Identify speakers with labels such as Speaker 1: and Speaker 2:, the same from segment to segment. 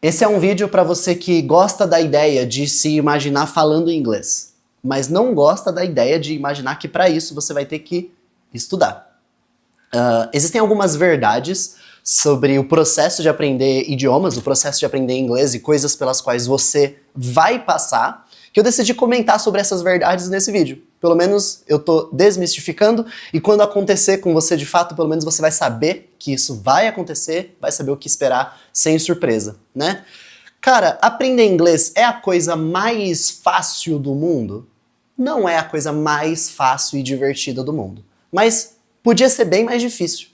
Speaker 1: Esse é um vídeo para você que gosta da ideia de se imaginar falando inglês, mas não gosta da ideia de imaginar que para isso você vai ter que estudar. Existem algumas verdades sobre o processo de aprender idiomas, o processo de aprender inglês e coisas pelas quais você vai passar, que eu decidi comentar sobre essas verdades nesse vídeo. Pelo menos eu tô desmistificando, e quando acontecer com você de fato, pelo menos você vai saber que isso vai acontecer, vai saber o que esperar sem surpresa, né? Cara, aprender inglês é a coisa mais fácil do mundo? Não é a coisa mais fácil e divertida do mundo, mas podia ser bem mais difícil.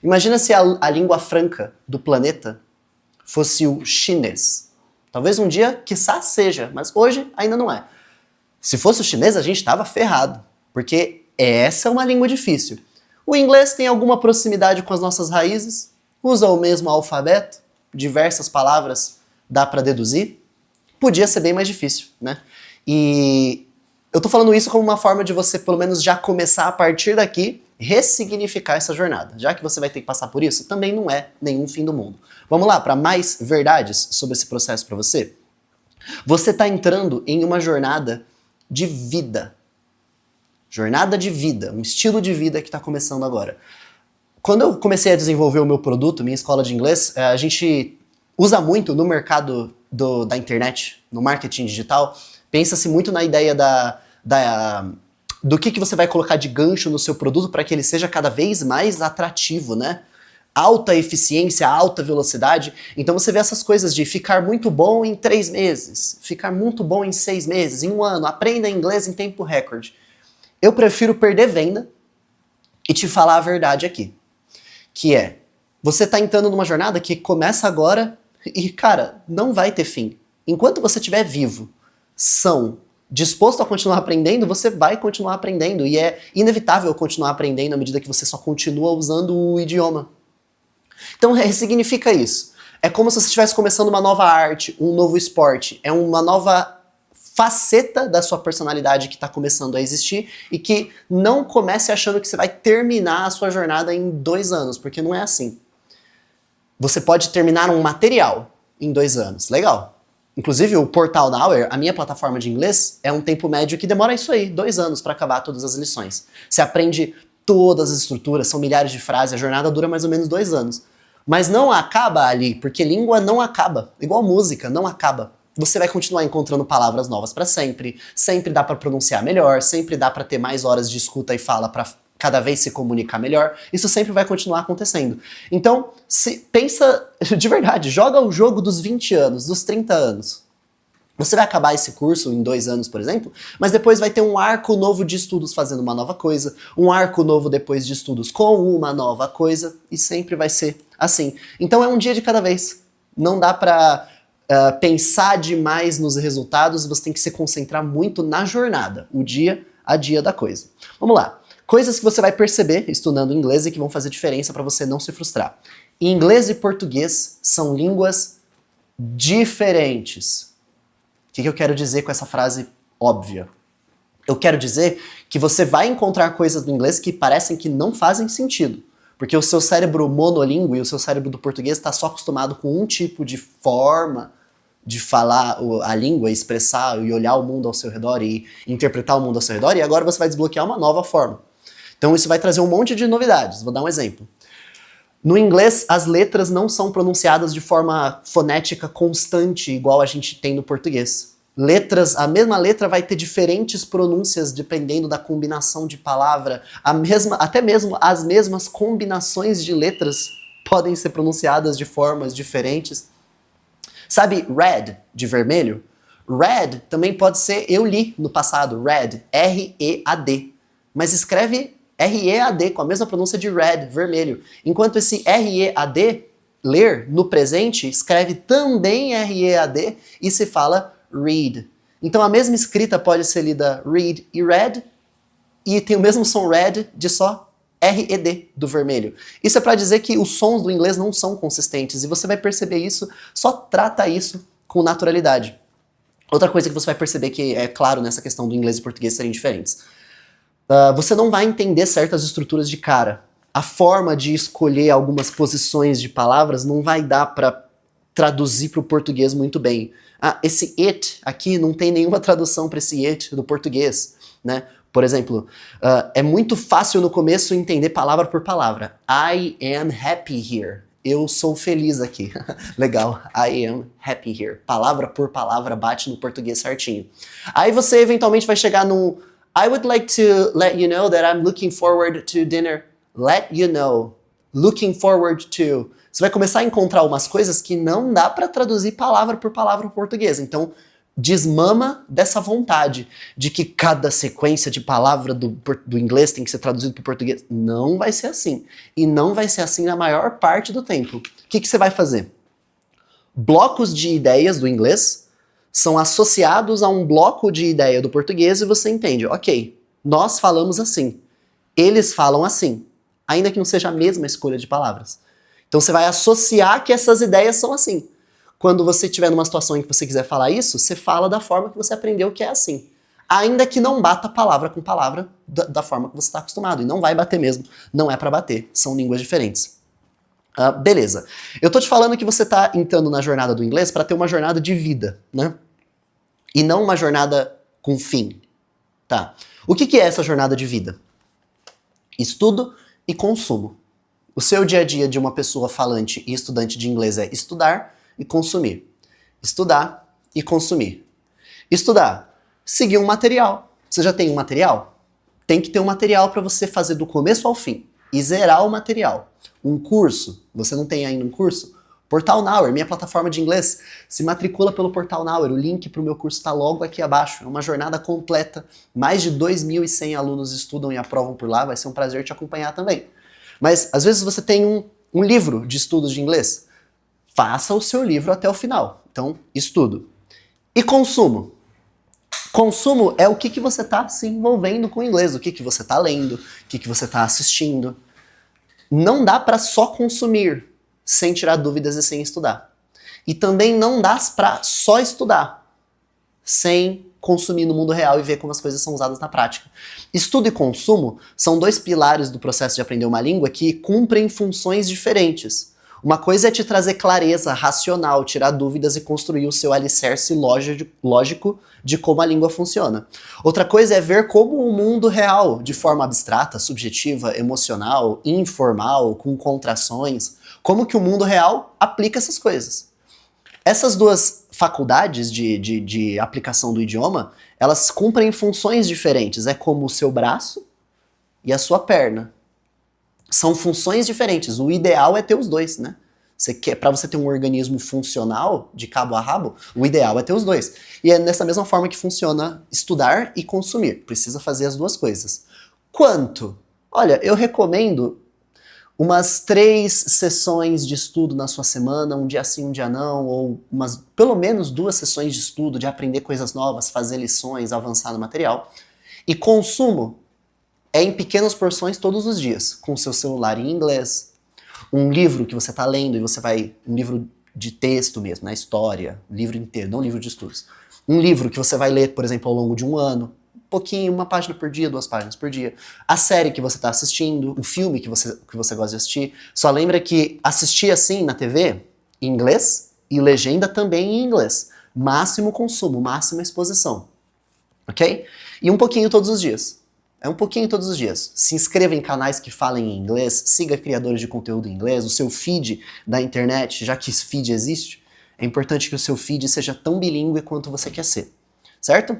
Speaker 1: Imagina se a língua franca do planeta fosse o chinês. Talvez um dia, quiçá, seja, mas hoje ainda não é. Se fosse o chinês, a gente estava ferrado, porque essa é uma língua difícil. O inglês tem alguma proximidade com as nossas raízes, usa o mesmo alfabeto, diversas palavras dá para deduzir. Podia ser bem mais difícil, né? E eu tô falando isso como uma forma de você, pelo menos, já começar a partir daqui, ressignificar essa jornada. Já que você vai ter que passar por isso, também não é nenhum fim do mundo. Vamos lá para mais verdades sobre esse processo para você? Você está entrando em uma jornada de vida. Jornada de vida, um estilo de vida que está começando agora. Quando eu comecei a desenvolver o meu produto, minha escola de inglês, a gente usa muito no mercado da internet, no marketing digital, pensa-se muito na ideia do que você vai colocar de gancho no seu produto para que ele seja cada vez mais atrativo, né? Alta eficiência, alta velocidade. Então você vê essas coisas de ficar muito bom em 3 meses, ficar muito bom em 6 meses, em 1 ano, aprenda inglês em tempo recorde. Eu prefiro perder venda e te falar a verdade aqui, que é, você tá entrando numa jornada que começa agora e, cara, não vai ter fim. Enquanto você estiver vivo, são, disposto a continuar aprendendo, você vai continuar aprendendo, e é inevitável continuar aprendendo à medida que você só continua usando o idioma. Então ressignifica isso. É como se você estivesse começando uma nova arte, um novo esporte, é uma nova faceta da sua personalidade que está começando a existir, e que não comece achando que você vai terminar a sua jornada em 2 anos, porque não é assim. Você pode terminar um material em 2 anos, legal. Inclusive o Portal Hour, a minha plataforma de inglês, é um tempo médio que demora isso aí, 2 anos para acabar todas as lições. Você aprende todas as estruturas, são milhares de frases, a jornada dura mais ou menos 2 anos. Mas não acaba ali, porque língua não acaba, igual música, não acaba. Você vai continuar encontrando palavras novas para sempre, sempre dá para pronunciar melhor, sempre dá para ter mais horas de escuta e fala para cada vez se comunicar melhor. Isso sempre vai continuar acontecendo. Então, pensa de verdade, joga o jogo dos 20 anos, dos 30 anos. Você vai acabar esse curso em 2 anos, por exemplo, mas depois vai ter um arco novo de estudos fazendo uma nova coisa, um arco novo depois de estudos com uma nova coisa, e sempre vai ser assim. Então é um dia de cada vez. Não dá pra pensar demais nos resultados, você tem que se concentrar muito na jornada, o dia a dia da coisa. Vamos lá. Coisas que você vai perceber estudando inglês e que vão fazer diferença para você não se frustrar. Inglês e português são línguas diferentes. O que eu quero dizer com essa frase óbvia? Eu quero dizer que você vai encontrar coisas no inglês que parecem que não fazem sentido. Porque o seu cérebro monolíngue e o seu cérebro do português está só acostumado com um tipo de forma de falar a língua, expressar e olhar o mundo ao seu redor e interpretar o mundo ao seu redor, e agora você vai desbloquear uma nova forma. Então isso vai trazer um monte de novidades. Vou dar um exemplo. No inglês, as letras não são pronunciadas de forma fonética constante, igual a gente tem no português. A mesma letra vai ter diferentes pronúncias dependendo da combinação de palavra. Até mesmo as mesmas combinações de letras podem ser pronunciadas de formas diferentes. Sabe red, de vermelho? Red também pode ser, eu li no passado, red, R-E-A-D. Mas escreve R-E-A-D, com a mesma pronúncia de red, vermelho. Enquanto esse R-E-A-D, ler, no presente, escreve também R-E-A-D e se fala read. Então a mesma escrita pode ser lida read e read, e tem o mesmo som red de só R-E-D, do vermelho. Isso é para dizer que os sons do inglês não são consistentes, e você vai perceber isso, só trata isso com naturalidade. Outra coisa que você vai perceber que é claro nessa questão do inglês e português serem diferentes. Você não vai entender certas estruturas de cara. A forma de escolher algumas posições de palavras não vai dar para traduzir para o português muito bem. Ah, esse it aqui não tem nenhuma tradução para esse it do português, né? Por exemplo, é muito fácil no começo entender palavra por palavra. I am happy here. Eu sou feliz aqui. Legal. I am happy here. Palavra por palavra bate no português certinho. Aí você eventualmente vai chegar no I would like to let you know that I'm looking forward to dinner. Let you know. Looking forward to. Você vai começar a encontrar umas coisas que não dá para traduzir palavra por palavra para o português. Então, desmama dessa vontade de que cada sequência de palavra do inglês tem que ser traduzido para o português. Não vai ser assim. E não vai ser assim na maior parte do tempo. O que você vai fazer? Blocos de ideias do inglês são associados a um bloco de ideia do português e você entende, ok, nós falamos assim, eles falam assim, ainda que não seja a mesma escolha de palavras. Então você vai associar que essas ideias são assim. Quando você estiver numa situação em que você quiser falar isso, você fala da forma que você aprendeu que é assim. Ainda que não bata palavra com palavra da forma que você está acostumado. E não vai bater mesmo. Não é para bater. São línguas diferentes. Beleza. Eu tô te falando que você tá entrando na jornada do inglês para ter uma jornada de vida, né? E não uma jornada com fim. Tá. O que é essa jornada de vida? Estudo e consumo. O seu dia a dia de uma pessoa falante e estudante de inglês é estudar e consumir. Estudar e consumir. Estudar. Seguir um material. Você já tem um material? Tem que ter um material para você fazer do começo ao fim. E zerar o material. Um curso. Você não tem ainda um curso? Portal Nower, minha plataforma de inglês. Se matricula pelo Portal Nower. O link para o meu curso está logo aqui abaixo. É uma jornada completa. Mais de 2.100 alunos estudam e aprovam por lá. Vai ser um prazer te acompanhar também. Mas às vezes você tem um livro de estudos de inglês. Faça o seu livro até o final. Então, estudo. E consumo. Consumo é o que você está se envolvendo com o inglês, o que você está lendo, o que você está assistindo. Não dá para só consumir sem tirar dúvidas e sem estudar. E também não dá para só estudar sem consumir no mundo real e ver como as coisas são usadas na prática. Estudo e consumo são dois pilares do processo de aprender uma língua que cumprem funções diferentes. Uma coisa é te trazer clareza racional, tirar dúvidas e construir o seu alicerce lógico de como a língua funciona. Outra coisa é ver como o mundo real, de forma abstrata, subjetiva, emocional, informal, com contrações, como que o mundo real aplica essas coisas. Essas duas faculdades de aplicação do idioma, elas cumprem funções diferentes. É como o seu braço e a sua perna. São funções diferentes. O ideal é ter os dois, né? Para você ter um organismo funcional, de cabo a rabo, o ideal é ter os dois. E é dessa mesma forma que funciona estudar e consumir. Precisa fazer as duas coisas. Quanto? Olha, eu recomendo umas 3 sessões de estudo na sua semana, um dia sim, um dia não, ou pelo menos 2 sessões de estudo, de aprender coisas novas, fazer lições, avançar no material. E consumo é em pequenas porções todos os dias, com o seu celular em inglês, um livro que você está lendo e você vai... um livro de texto mesmo, né? História, livro inteiro, não livro de estudos. Um livro que você vai ler, por exemplo, ao longo de um ano, um pouquinho, 1 página por dia, 2 páginas por dia. A série que você está assistindo, o filme que você gosta de assistir. Só lembra que assistir assim na TV, em inglês, e legenda também em inglês. Máximo consumo, máxima exposição. Ok? E um pouquinho todos os dias. É um pouquinho todos os dias. Se inscreva em canais que falem em inglês, siga criadores de conteúdo em inglês, o seu feed da internet, já que esse feed existe, é importante que o seu feed seja tão bilíngue quanto você quer ser. Certo?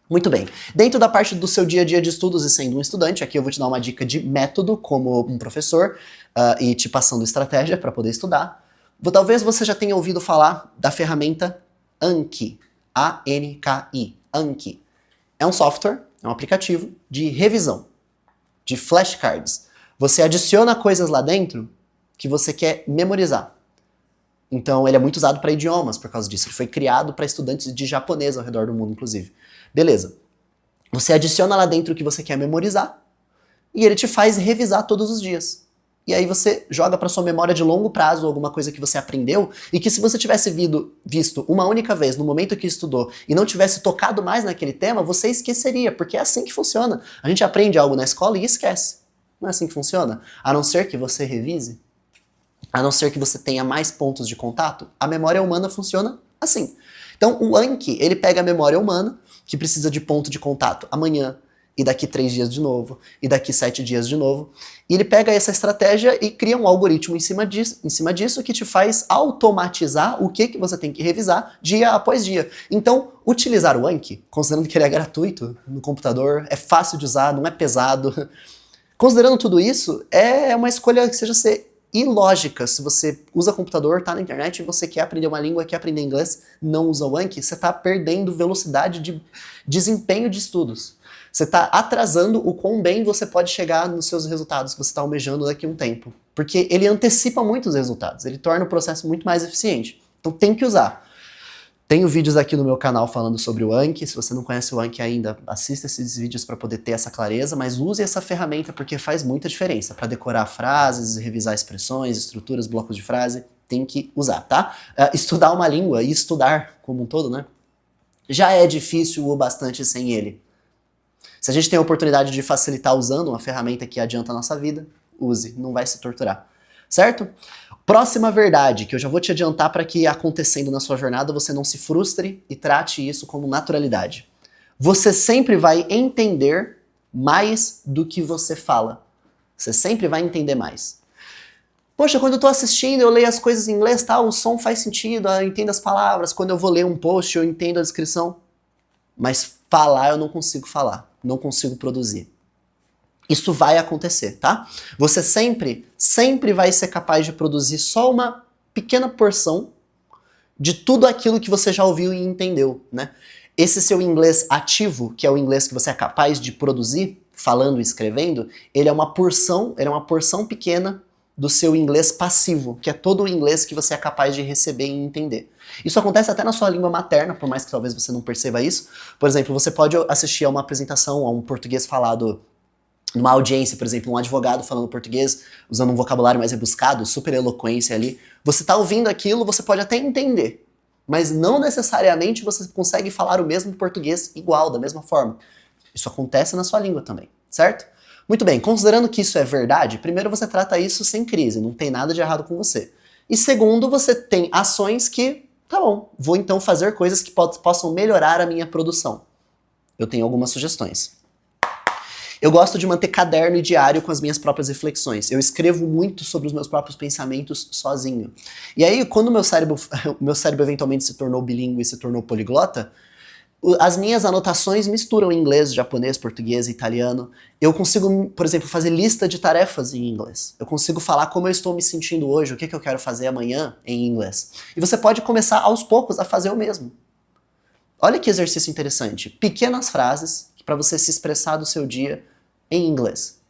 Speaker 1: Muito bem. Dentro da parte do seu dia a dia de estudos e sendo um estudante, aqui eu vou te dar uma dica de método como um professor e te passando estratégia para poder estudar. Talvez você já tenha ouvido falar da ferramenta Anki. A-N-K-I. Anki. É um software, é um aplicativo de revisão, de flashcards. Você adiciona coisas lá dentro que você quer memorizar. Então ele é muito usado para idiomas por causa disso. Ele foi criado para estudantes de japonês ao redor do mundo, inclusive. Beleza. Você adiciona lá dentro o que você quer memorizar e ele te faz revisar todos os dias. E aí você joga para sua memória de longo prazo alguma coisa que você aprendeu e que se você tivesse visto uma única vez no momento que estudou e não tivesse tocado mais naquele tema, você esqueceria, porque é assim que funciona. A gente aprende algo na escola e esquece. Não é assim que funciona? A não ser que você revise. a não ser que você tenha mais pontos de contato, a memória humana funciona assim. Então o Anki, ele pega a memória humana, que precisa de ponto de contato amanhã, e daqui 3 dias de novo, e daqui 7 dias de novo, e ele pega essa estratégia e cria um algoritmo em cima disso que te faz automatizar o que você tem que revisar dia após dia. Então, utilizar o Anki, considerando que ele é gratuito no computador, é fácil de usar, não é pesado, considerando tudo isso, é uma escolha que seja ser ilógica. Se você usa computador, tá na internet e você quer aprender uma língua, quer aprender inglês, não usa o Anki, você tá perdendo velocidade de desempenho de estudos. Você tá atrasando o quão bem você pode chegar nos seus resultados que você está almejando daqui a um tempo. Porque ele antecipa muito os resultados, ele torna o processo muito mais eficiente. Então tem que usar. Tenho vídeos aqui no meu canal falando sobre o Anki. Se você não conhece o Anki ainda, assista esses vídeos para poder ter essa clareza, mas use essa ferramenta porque faz muita diferença. Para decorar frases, revisar expressões, estruturas, blocos de frase, tem que usar, tá? Estudar uma língua e estudar como um todo, né? Já é difícil o bastante sem ele. Se a gente tem a oportunidade de facilitar usando uma ferramenta que adianta a nossa vida, use, não vai se torturar. Certo? Próxima verdade, que eu já vou te adiantar para que acontecendo na sua jornada você não se frustre e trate isso como naturalidade. Você sempre vai entender mais do que você fala. Você sempre vai entender mais. Poxa, quando eu tô assistindo, eu leio as coisas em inglês, tá? O som faz sentido, eu entendo as palavras. Quando eu vou ler um post, eu entendo a descrição. Mas falar eu não consigo falar, não consigo produzir. Isso vai acontecer, tá? Você sempre vai ser capaz de produzir só uma pequena porção de tudo aquilo que você já ouviu e entendeu, né? Esse seu inglês ativo, que é o inglês que você é capaz de produzir, falando e escrevendo, ele é uma porção pequena do seu inglês passivo, que é todo o inglês que você é capaz de receber e entender. Isso acontece até na sua língua materna, por mais que talvez você não perceba isso. Por exemplo, você pode assistir a uma apresentação, a um português falado numa audiência, por exemplo, um advogado falando português, usando um vocabulário mais rebuscado, super eloquência ali. Você tá ouvindo aquilo, você pode até entender, mas não necessariamente você consegue falar o mesmo português igual, da mesma forma. Isso acontece na sua língua também, certo? Muito bem, considerando que isso é verdade, primeiro você trata isso sem crise, não tem nada de errado com você. E segundo, você tem ações que, tá bom, vou então fazer coisas que possam melhorar a minha produção. Eu tenho algumas sugestões. Eu gosto de manter caderno e diário com as minhas próprias reflexões. Eu escrevo muito sobre os meus próprios pensamentos sozinho. E aí, quando o meu cérebro eventualmente se tornou bilíngue e se tornou poliglota, as minhas anotações misturam inglês, japonês, português e italiano. Eu consigo, por exemplo, fazer lista de tarefas em inglês. Eu consigo falar como eu estou me sentindo hoje, o que eu quero fazer amanhã em inglês. E você pode começar aos poucos a fazer o mesmo. Olha que exercício interessante. Pequenas frases para você se expressar do seu dia em inglês.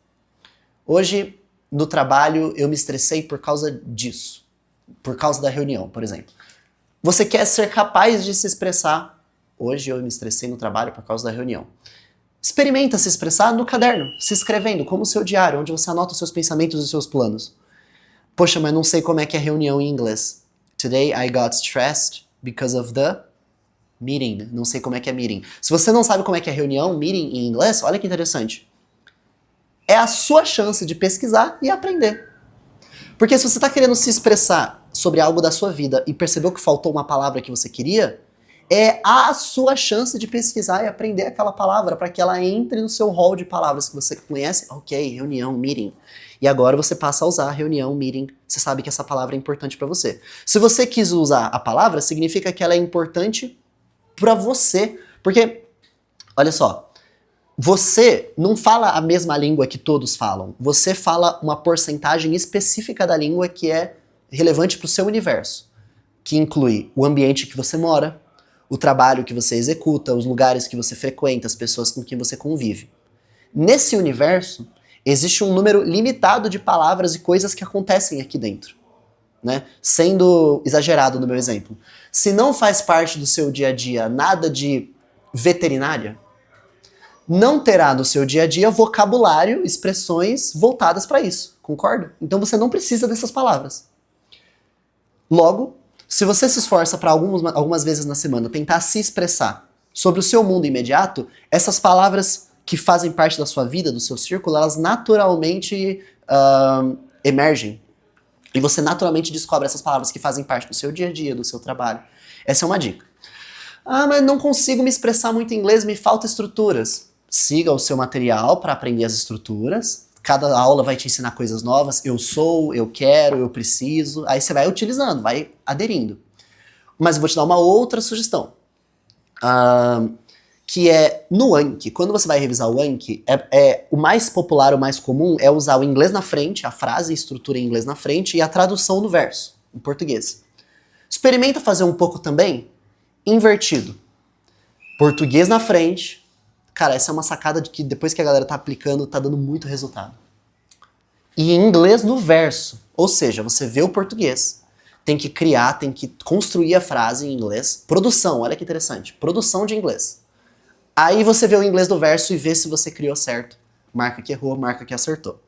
Speaker 1: Hoje, no trabalho, eu me estressei por causa disso. Por causa da reunião, por exemplo. Você quer ser capaz de se expressar. Hoje eu me estressei no trabalho por causa da reunião. Experimenta se expressar no caderno, se escrevendo, como o seu diário, onde você anota os seus pensamentos e os seus planos. Poxa, mas não sei como é que é reunião em inglês. Today I got stressed because of the meeting. Não sei como é que é meeting. Se você não sabe como é que é reunião, meeting em inglês, olha que interessante. É a sua chance de pesquisar e aprender. Porque se você está querendo se expressar sobre algo da sua vida e percebeu que faltou uma palavra que você queria, é a sua chance de pesquisar e aprender aquela palavra para que ela entre no seu hall de palavras que você conhece. Ok, reunião, meeting. E agora você passa a usar reunião, meeting. Você sabe que essa palavra é importante para você. Se você quis usar a palavra, significa que ela é importante para você. Porque, olha só, você não fala a mesma língua que todos falam. Você fala uma porcentagem específica da língua que é relevante para o seu universo, que inclui o ambiente que você mora, o trabalho que você executa, os lugares que você frequenta, as pessoas com quem você convive. Nesse universo, existe um número limitado de palavras e coisas que acontecem aqui dentro, né? Sendo exagerado no meu exemplo. Se não faz parte do seu dia a dia nada de veterinária, não terá no seu dia a dia vocabulário, expressões voltadas para isso, concorda? Então você não precisa dessas palavras. Logo, se você se esforça para algumas vezes na semana tentar se expressar sobre o seu mundo imediato, essas palavras que fazem parte da sua vida, do seu círculo, elas naturalmente emergem. E você naturalmente descobre essas palavras que fazem parte do seu dia a dia, do seu trabalho. Essa é uma dica. Ah, mas não consigo me expressar muito em inglês, me falta estruturas. Siga o seu material para aprender as estruturas. Cada aula vai te ensinar coisas novas. Eu sou, eu quero, eu preciso. Aí você vai utilizando, vai aderindo. Mas eu vou te dar uma outra sugestão. Que é no Anki. Quando você vai revisar o Anki, o mais popular, o mais comum é usar o inglês na frente, a frase e estrutura em inglês na frente e a tradução no verso, em português. Experimenta fazer um pouco também invertido. Português na frente. Cara, essa é uma sacada de que depois que a galera tá aplicando, tá dando muito resultado. E em inglês no verso. Ou seja, você vê o português, tem que criar, tem que construir a frase em inglês. Produção, olha que interessante. Produção de inglês. Aí você vê o inglês do verso e vê se você criou certo. Marca que errou, marca que acertou.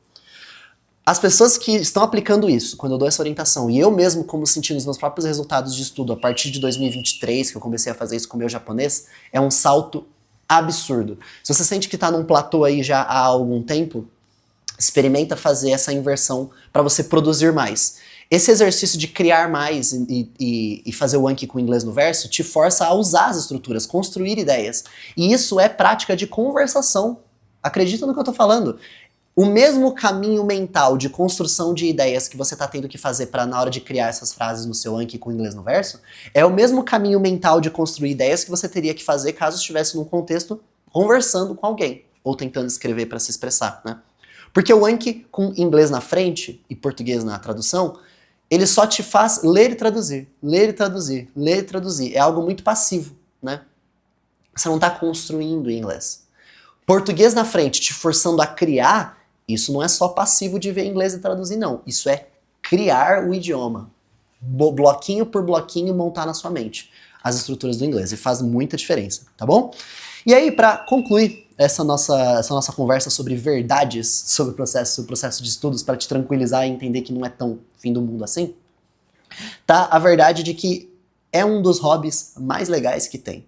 Speaker 1: As pessoas que estão aplicando isso, quando eu dou essa orientação, e eu mesmo como sentindo os meus próprios resultados de estudo a partir de 2023, que eu comecei a fazer isso com o meu japonês, é um salto absurdo. Se você sente que está num platô aí já há algum tempo, experimenta fazer essa inversão para você produzir mais. Esse exercício de criar mais e fazer o Anki com o inglês no verso te força a usar as estruturas, construir ideias. E isso é prática de conversação. Acredita no que eu tô falando? O mesmo caminho mental de construção de ideias que você está tendo que fazer para na hora de criar essas frases no seu Anki com o inglês no verso, é o mesmo caminho mental de construir ideias que você teria que fazer caso estivesse num contexto conversando com alguém, ou tentando escrever para se expressar, né? Porque o Anki com inglês na frente e português na tradução, ele só te faz ler e traduzir, ler e traduzir, ler e traduzir. É algo muito passivo, né? Você não está construindo em inglês. Português na frente, te forçando a criar, isso não é só passivo de ver inglês e traduzir, não. Isso é criar o idioma. Bloquinho por bloquinho, montar na sua mente as estruturas do inglês. E faz muita diferença, tá bom? E aí, para concluir essa nossa conversa sobre verdades sobre o processo de estudos, para te tranquilizar e entender que não é tão fim do mundo assim, tá a verdade de que é um dos hobbies mais legais que tem,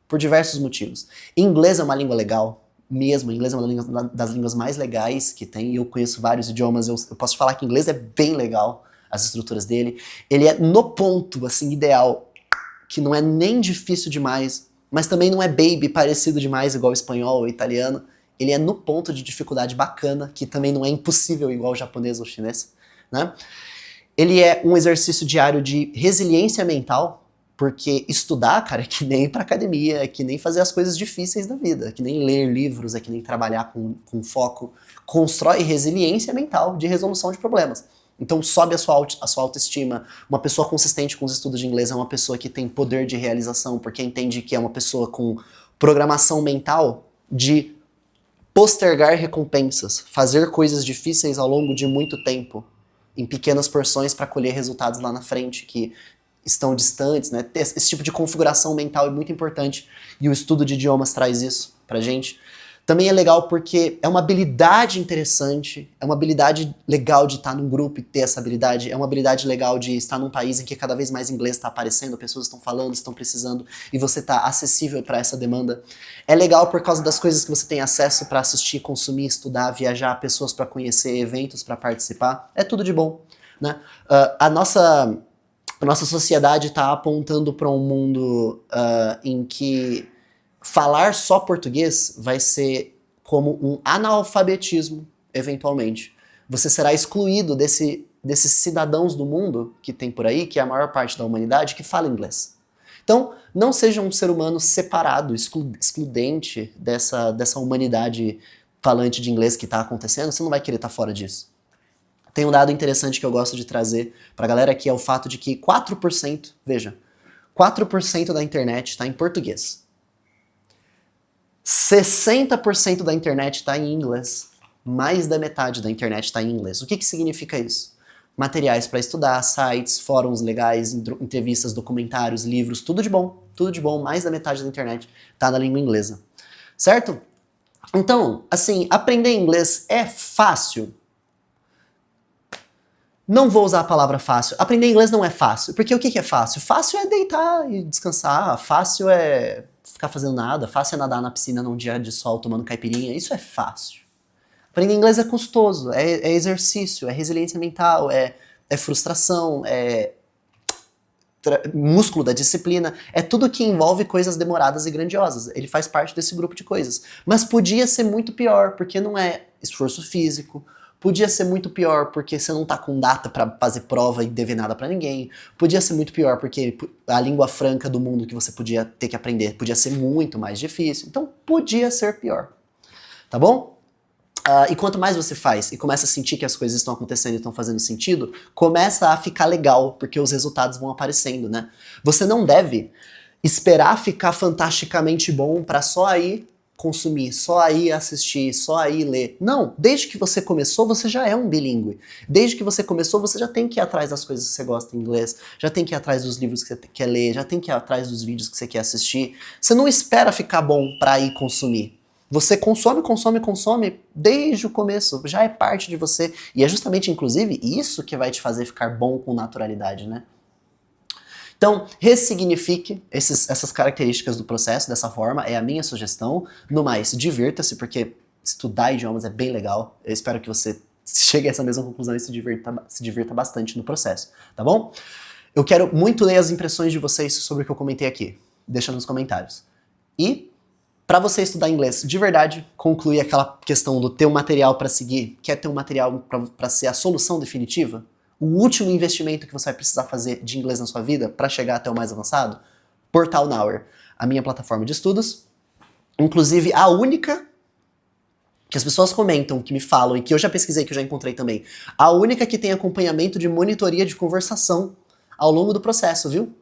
Speaker 1: por diversos motivos. Inglês é uma língua legal, mesmo. Inglês é uma das línguas mais legais que tem, e eu conheço vários idiomas, eu posso te falar que inglês é bem legal, as estruturas dele. Ele é no ponto, assim, ideal, que não é nem difícil demais, mas também não é baby parecido demais, igual o espanhol ou italiano. Ele é no ponto de dificuldade bacana, que também não é impossível igual o japonês ou o chinês, né? Ele é um exercício diário de resiliência mental, porque estudar, cara, é que nem ir pra academia, é que nem fazer as coisas difíceis da vida, é que nem ler livros, é que nem trabalhar com foco. Constrói resiliência mental de resolução de problemas. Então sobe a sua autoestima. Uma pessoa consistente com os estudos de inglês é uma pessoa que tem poder de realização, porque entende que é uma pessoa com programação mental de postergar recompensas, fazer coisas difíceis ao longo de muito tempo, em pequenas porções para colher resultados lá na frente que estão distantes, né? Esse tipo de configuração mental é muito importante e o estudo de idiomas traz isso pra gente. Também é legal porque é uma habilidade interessante, é uma habilidade legal de estar num grupo e ter essa habilidade, é uma habilidade legal de estar num país em que cada vez mais inglês está aparecendo, pessoas estão falando, estão precisando e você está acessível para essa demanda. É legal por causa das coisas que você tem acesso para assistir, consumir, estudar, viajar, pessoas para conhecer, eventos para participar, é tudo de bom, né? A nossa sociedade está apontando para um mundo em que falar só português vai ser como um analfabetismo, eventualmente. Você será excluído desses cidadãos do mundo que tem por aí, que é a maior parte da humanidade, que fala inglês. Então, não seja um ser humano separado, excludente dessa humanidade falante de inglês que está acontecendo, você não vai querer estar fora disso. Tem um dado interessante que eu gosto de trazer pra galera, que é o fato de que 4%, veja, 4% da internet está em português. 60% da internet está em inglês. Mais da metade da internet está em inglês. O que significa isso? Materiais para estudar, sites, fóruns legais, entrevistas, documentários, livros, tudo de bom. Tudo de bom, mais da metade da internet está na língua inglesa. Certo? Então, assim, aprender inglês é fácil? Não vou usar a palavra fácil. Aprender inglês não é fácil. Porque o que é fácil? Fácil é deitar e descansar. Fácil é ficar fazendo nada. Fácil é nadar na piscina num dia de sol tomando caipirinha. Isso é fácil. Aprender inglês é custoso. É exercício, é resiliência mental, é é frustração, é músculo da disciplina, é tudo que envolve coisas demoradas e grandiosas. Ele faz parte desse grupo de coisas. Mas podia ser muito pior, porque não é esforço físico. Podia ser muito pior porque você não tá com data para fazer prova e dever nada para ninguém. Podia ser muito pior porque a língua franca do mundo que você podia ter que aprender podia ser muito mais difícil. Então podia ser pior. Tá bom? E quanto mais você faz e começa a sentir que as coisas estão acontecendo e estão fazendo sentido, começa a ficar legal, porque os resultados vão aparecendo, né? Você não deve esperar ficar fantasticamente bom para só aí consumir, só aí assistir, só aí ler. Não, desde que você começou, você já é um bilíngue. Desde que você começou, você já tem que ir atrás das coisas que você gosta em inglês, já tem que ir atrás dos livros que você quer ler, já tem que ir atrás dos vídeos que você quer assistir. Você não espera ficar bom para ir consumir. Você consome, consome, consome desde o começo, já é parte de você. E é justamente, inclusive, isso que vai te fazer ficar bom com naturalidade, né? Então, ressignifique essas características do processo dessa forma, é a minha sugestão. No mais, divirta-se, porque estudar idiomas é bem legal. Eu espero que você chegue a essa mesma conclusão e se divirta bastante no processo, tá bom? Eu quero muito ler as impressões de vocês sobre o que eu comentei aqui. Deixa nos comentários. E para você estudar inglês de verdade, concluir aquela questão do ter um material para seguir, quer ter um material para ser a solução definitiva, o último investimento que você vai precisar fazer de inglês na sua vida para chegar até o mais avançado, Portal Nower, a minha plataforma de estudos, inclusive a única que as pessoas comentam, que me falam e que eu já pesquisei, que eu já encontrei também, a única que tem acompanhamento de monitoria de conversação ao longo do processo, viu?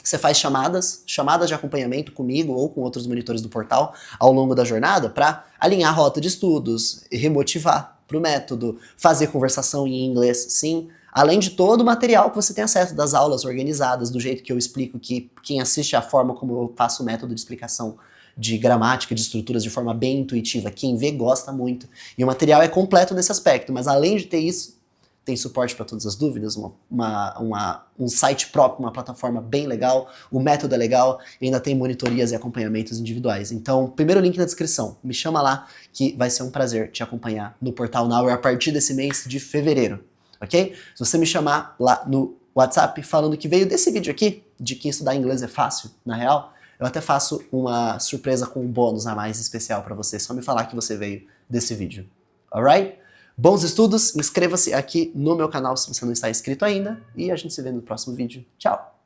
Speaker 1: Você faz chamadas de acompanhamento comigo ou com outros monitores do portal ao longo da jornada para alinhar a rota de estudos, remotivar para o método, fazer conversação em inglês, sim. Além de todo o material que você tem acesso das aulas organizadas, do jeito que eu explico, que quem assiste a forma como eu faço o método de explicação de gramática, de estruturas de forma bem intuitiva. Quem vê gosta muito. E o material é completo nesse aspecto, mas além de ter isso, tem suporte para todas as dúvidas, um site próprio, uma plataforma bem legal, o método é legal e ainda tem monitorias e acompanhamentos individuais. Então, primeiro link na descrição, me chama lá que vai ser um prazer te acompanhar no Portal Nower a partir desse mês de fevereiro, ok? Se você me chamar lá no WhatsApp falando que veio desse vídeo aqui, de que estudar inglês é fácil, na real, eu até faço uma surpresa com um bônus a mais especial para você, só me falar que você veio desse vídeo, alright? Bons estudos, inscreva-se aqui no meu canal se você não está inscrito ainda e a gente se vê no próximo vídeo. Tchau!